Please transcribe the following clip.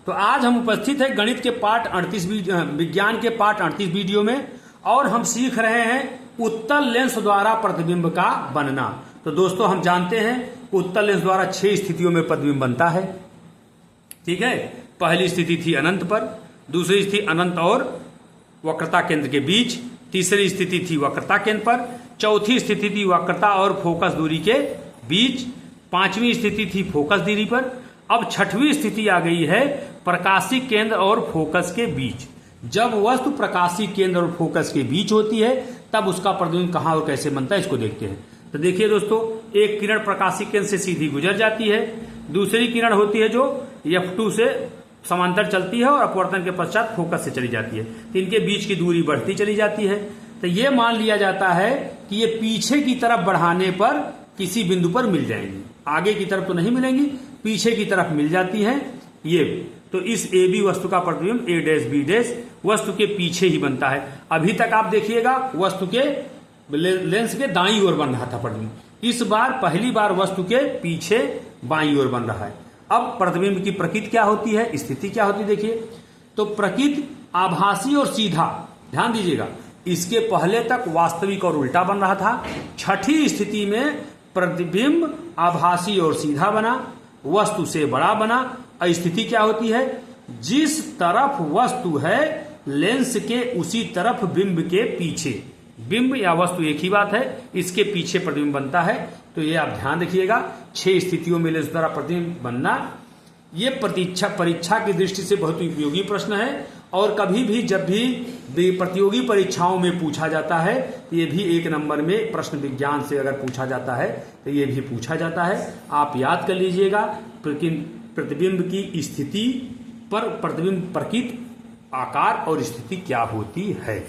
तो आज हम उपस्थित हैं गणित के पाठ 38 विज्ञान के पाठ 38 वीडियो में, और हम सीख रहे हैं उत्तल लेंस द्वारा प्रतिबिंब का बनना। तो दोस्तों हम जानते हैं उत्तल लेंस द्वारा 6 स्थितियों में प्रतिबिंब बनता है। ठीक है, पहली स्थिति थी अनंत पर, दूसरी स्थिति अनंत और वक्रता केंद्र के बीच, तीसरी स्थिति थी वक्रता केंद्र पर, चौथी स्थिति थी वक्रता और फोकस दूरी के बीच, पांचवी स्थिति थी फोकस दूरी पर। अब छठवीं स्थिति आ गई है प्रकाशी केंद्र और फोकस के बीच। जब वस्तु प्रकाशी केंद्र और फोकस के बीच होती है तब उसका प्रतिबिंब कहां और कैसे बनता है, इसको देखते हैं। तो देखिए दोस्तों, एक किरण प्रकाशी केंद्र से सीधी गुजर जाती है, दूसरी किरण होती है जो F2 से समांतर चलती है और अपवर्तन के पश्चात फोकस से चली जाती है। तो इनके बीच की दूरी बढ़ती चली जाती है। तो ये मान लिया जाता है कि ये पीछे की तरफ बढ़ाने पर किसी बिंदु पर मिल जाएंगी, आगे की तरफ तो नहीं मिलेंगी, पीछे की तरफ मिल जाती हैं ये। तो इस AB वस्तु का प्रतिबिंब A' B' वस्तु के पीछे ही बनता है। अभी तक आप देखिएगा वस्तु के लेंस के दाईं ओर बन रहा था प्रतिबिंब, इस बार पहली बार वस्तु के पीछे बाईं ओर बन रहा है। अब प्रतिबिंब की प्रकृति क्या होती है, स्थिति क्या होती है, देखिए। तो प्रकृति आभासी और सीधा, ध्यान दीजिएगा, इसके पहले तक वास्तविक और उल्टा बन रहा था। छठी स्थिति में प्रतिबिंब आभासी और सीधा बना, वस्तु से बड़ा बना। स्थिति क्या होती है, जिस तरफ वस्तु है लेंस के उसी तरफ बिंब के पीछे, बिंब या वस्तु एक ही बात है, इसके पीछे प्रतिबिंब बनता है। तो ये आप ध्यान रखिएगा, 6 स्थितियों में लेंस द्वारा प्रतिबिंब बनना। ये परीक्षा की दृष्टि से बहुत उपयोगी प्रश्न है, और कभी भी जब भी प्रतियोगी परीक्षाओं में पूछा जाता है, ये भी 1 नंबर में प्रश्न विज्ञान से अगर पूछा जाता है तो ये भी पूछा जाता है। आप याद कर लीजिएगा, प्रतिबिंब की स्थिति पर प्रतिबिंब प्रकृति, आकार और स्थिति क्या होती है।